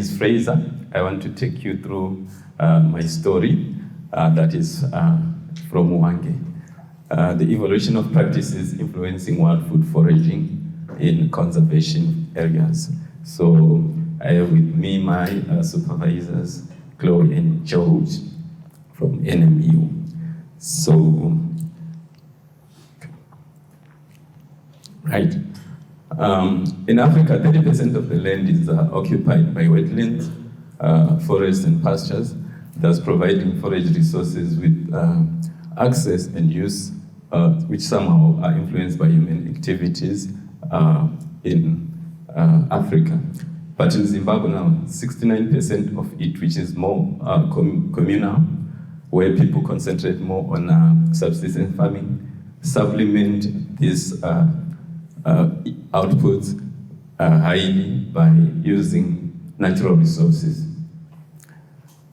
is Fraser. I want to take you through my story that is from Hwange. The evolution of practices influencing wild food foraging in conservation areas. So I have with me my supervisors, Chloe and George from NMU. So, right. In Africa, 30% of the land is occupied by wetlands, forests and pastures, thus providing forage resources with access and use, which somehow are influenced by human activities in Africa. But in Zimbabwe now, 69% of it, which is more communal, where people concentrate more on subsistence farming, supplement these outputs highly by using natural resources.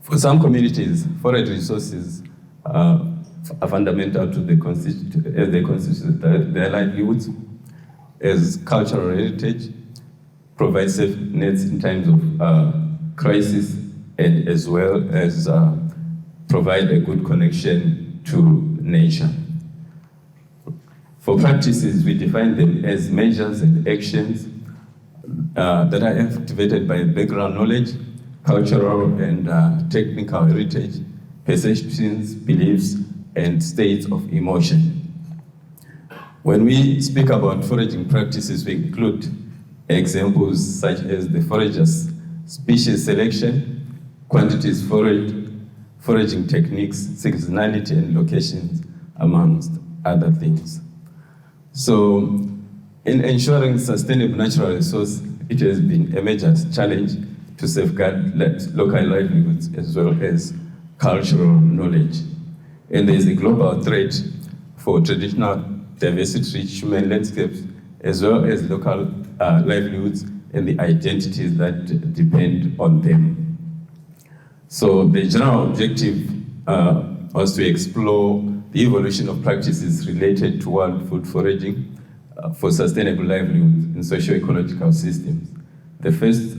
For some communities, forage resources are fundamental to the as they constitute their livelihoods, as cultural heritage, provide safe nets in times of crisis, and as well as provide a good connection to nature. For practices, we define them as measures and actions that are activated by background knowledge, cultural and technical heritage, perceptions, beliefs, and states of emotion. When we speak about foraging practices, we include examples such as the foragers' species selection, quantities foraged, foraging techniques, seasonality and locations, amongst other things. So, in ensuring sustainable natural resource, it has been a major challenge to safeguard local livelihoods as well as cultural knowledge. And there is a global threat for traditional diversity-rich human landscapes as well as local livelihoods and the identities that depend on them. So the general objective was to explore the evolution of practices related to wild food foraging for sustainable livelihoods in socio-ecological systems. The first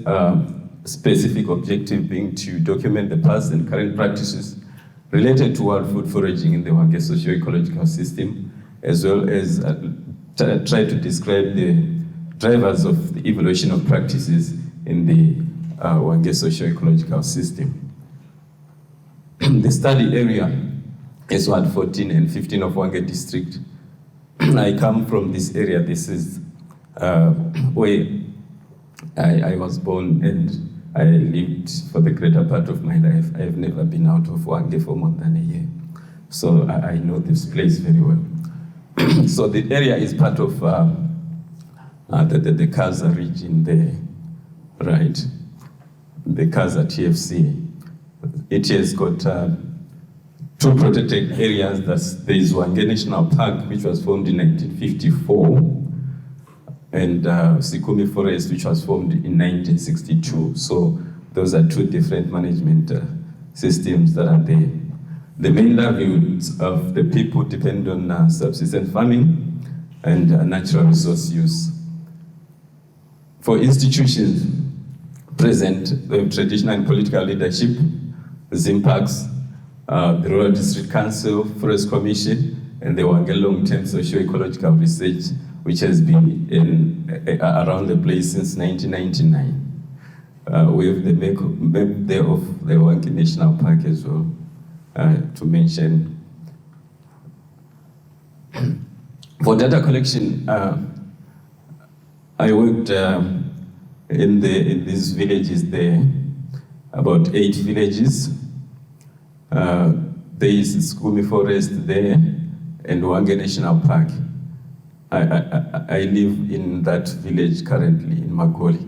specific objective being to document the past and current practices related to wild food foraging in the Hwange socio-ecological system, as well as try to describe the drivers of the evolution of practices in the Hwange socio-ecological system. The study area is Ward 14 and 15 of Hwange district. I come from this area. This is where I was born and I lived for the greater part of my life. I have never been out of Hwange for more than a year. So I know this place very well. So the area is part of the 𝐶𝐬𝐵 region there, right? The 𝐶𝐬𝐵 TFC. It has got two protected areas. There is Hwange National Park, which was formed in 1954, and 𝐍𝐞𝐿 Forest, which was formed in 1962. So those are two different management systems that are there. The main livelihoods of the people depend on subsistence farming and natural resource use. For institutions present, we have traditional and political leadership, ZIMPACs, the Rural District Council, Forest Commission, and the Hwange Long-Term Socio-Ecological Research, which has been around the place since 1999. We have the map there of the Hwange National Park as well, to mention. For data collection, I worked in these villages there, about 8 villages. There is 𝐶𝐬𝐵 Forest there and Hwange National Park. I live in that village currently in Magoli.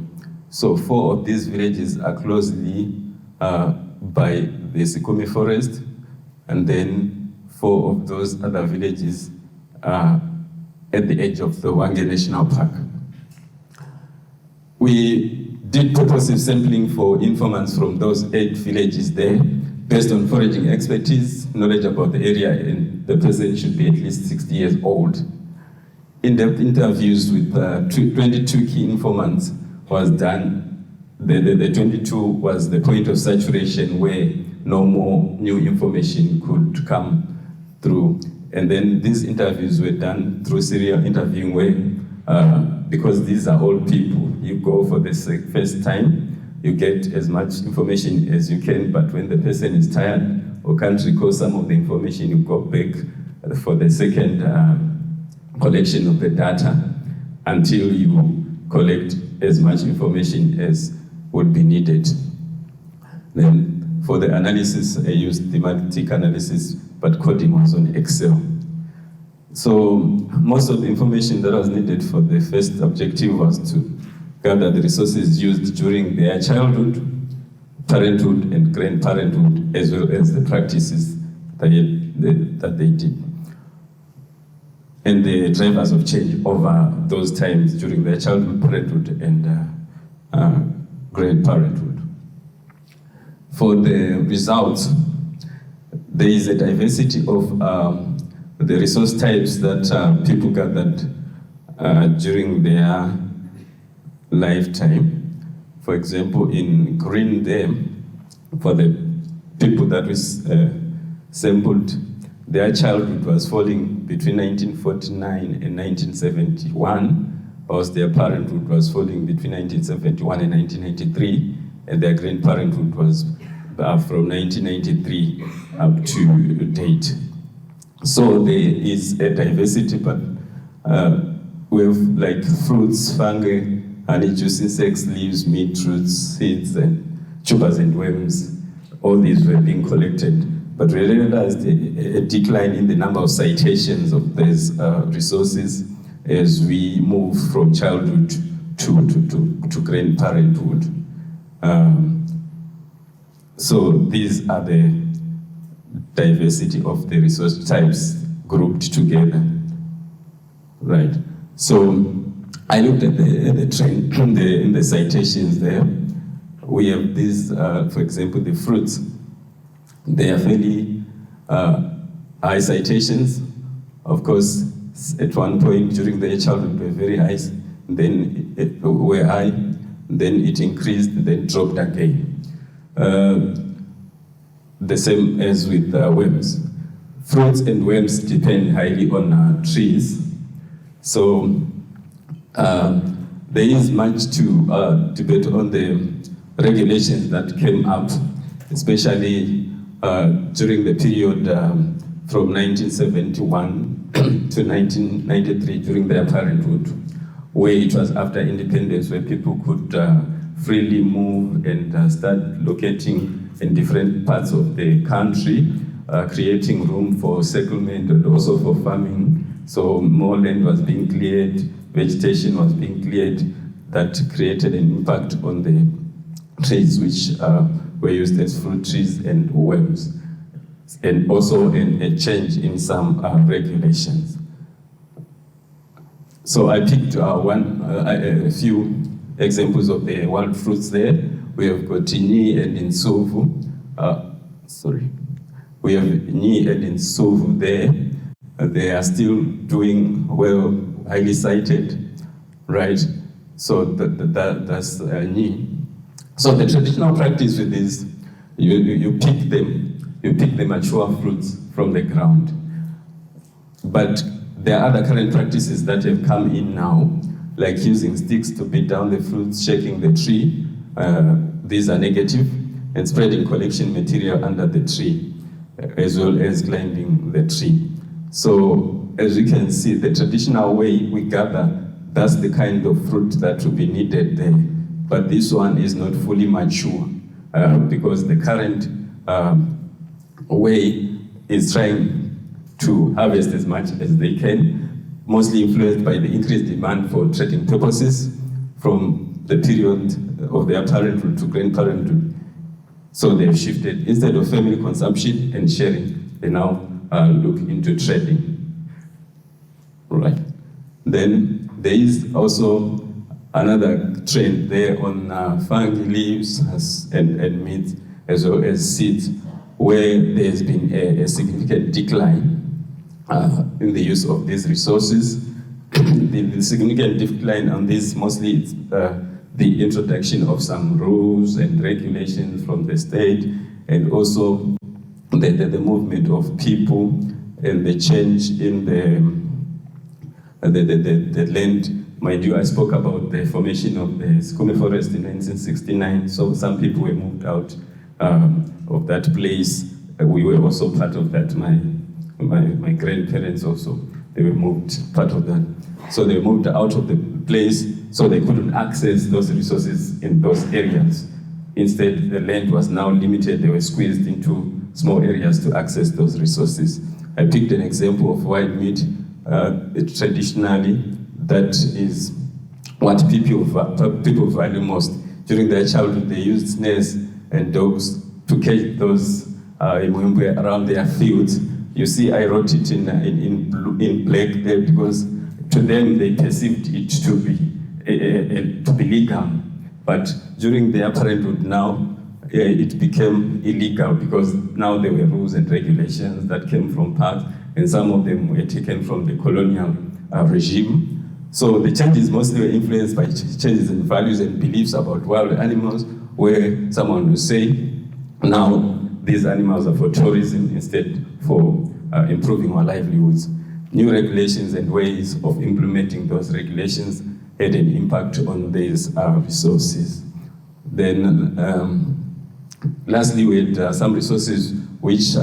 So 4 of these villages are closely by the 𝐶𝐬𝐵 Forest, and then 4 of those other villages are at the edge of the Hwange National Park. We did purposive sampling for informants from those 8 villages there, based on foraging expertise, knowledge about the area, and the person should be at least 60 years old. In-depth interviews with 22 key informants was done the 22 was the point of saturation where no more new information could come through. And then these interviews were done through serial interviewing where, because these are old people, you go for the first time, you get as much information as you can, but when the person is tired or can't recall some of the information, you go back for the second collection of the data until you collect as much information as would be needed. Then for the analysis, I used thematic analysis, but coding was on Excel. So most of the information that was needed for the first objective was to gather the resources used during their childhood, parenthood, and grandparenthood, as well as the practices that they did, and the drivers of change over those times during their childhood, parenthood, and grandparenthood. For the results, there is a diversity of the resource types that people gathered during their lifetime. For example, in green there, for the people that was sampled, their childhood was falling between 1949 and 1971, whilst their parenthood was falling between 1971 and 1993, and their grandparenthood was from 1993 up to date. So there is a diversity, but we have like fruits, fungi, honey, juice, insects, leaves, meat, roots, seeds, and tubers and worms. All these were being collected, but we realized a decline in the number of citations of these resources as we move from childhood to grandparenthood. So these are the diversity of the resource types grouped together, right? So I looked at the trend in the citations there. We have these, for example, the fruits. They are fairly high citations. Of course, at one point during their childhood were very high, then it were high, then it increased, then dropped again. The same as with worms. Fruits and worms depend highly on trees. So there is much to debate on the regulations that came up, especially during the period from 1971 to 1993 during their parenthood, where it was after independence, where people could freely move and start locating in different parts of the country, creating room for settlement and also for farming. So more land was being cleared, vegetation was being cleared, that created an impact on the trees which were used as fruit trees and worms, and also a change in some regulations. So I picked a few examples of the wild fruits there. We have got 𝐵𝐵 and Insovu. We have 𝐵𝐵 and Insovu there. They are still doing well, highly cited, right? So that's 𝐵𝐵. So the traditional practice with this, you pick the mature fruits from the ground. But there are other current practices that have come in now, like using sticks to beat down the fruits, shaking the tree. These are negative, and spreading collection material under the tree, as well as climbing the tree. So as you can see, the traditional way we gather, that's the kind of fruit that will be needed there. But this one is not fully mature because the current way is trying to harvest as much as they can, mostly influenced by the increased demand for trading purposes from the period of their parenthood to grandparenthood. So they've shifted. Instead of family consumption and sharing, they now look into trading. Right. Then there is also another trend there on fungi, leaves, and meat, as well as seeds, where there's been a significant decline in the use of these resources. The significant decline on this mostly the introduction of some rules and regulations from the state, and also the movement of people and the change in the land. Mind you, I spoke about the formation of the Skume Forest in 1969, so some people were moved out of that place. We were also part of that. My grandparents also, they were moved, part of that. So they moved out of the place, so they couldn't access those resources in those areas. Instead, the land was now limited. They were squeezed into small areas to access those resources. I picked an example of wild meat. Traditionally, that is what people value most. During their childhood, they used snares and dogs to catch those around their fields. You see, I wrote it in black there because to them they perceived it to be legal. But during their parenthood now, it became illegal because now there were rules and regulations that came from parks, and some of them were taken from the colonial regime. So the changes mostly were influenced by changes in values and beliefs about wild animals, where someone will say, now these animals are for tourism instead for improving our livelihoods. New regulations and ways of implementing those regulations had an impact on these resources. Then lastly, we had some resources which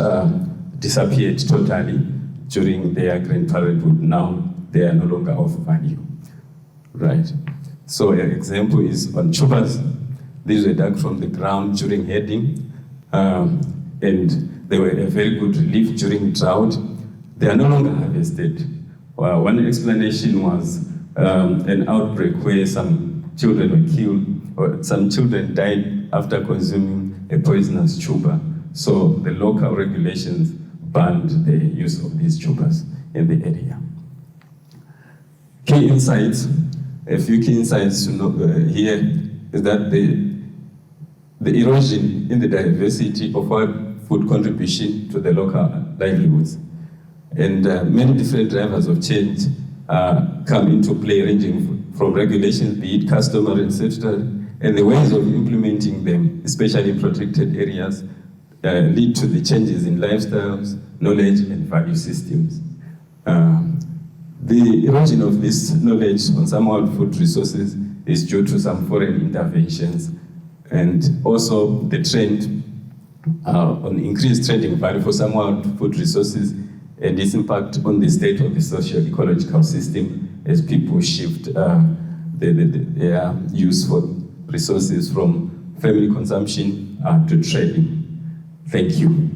disappeared totally during their grandparenthood. Now they are no longer of value, right? So an example is on tubers. These were dug from the ground during herding, and they were a very good relief during drought. They are no longer harvested. One explanation was an outbreak where some children were killed, or some children died after consuming a poisonous tuber. So the local regulations banned the use of these tubers in the area. Key insights, a few key insights to know here is that the erosion in the diversity of our food contribution to the local livelihoods. And many different drivers of change come into play, ranging from regulations, be it customary and statutory, and the ways of implementing them, especially in protected areas, lead to the changes in lifestyles, knowledge, and value systems. The erosion of this knowledge on some wild food resources is due to some foreign interventions, and also the trend on increased trading value for some wild food resources and its impact on the state of the socio-ecological system as people shift their use for resources from family consumption to trading. Thank you.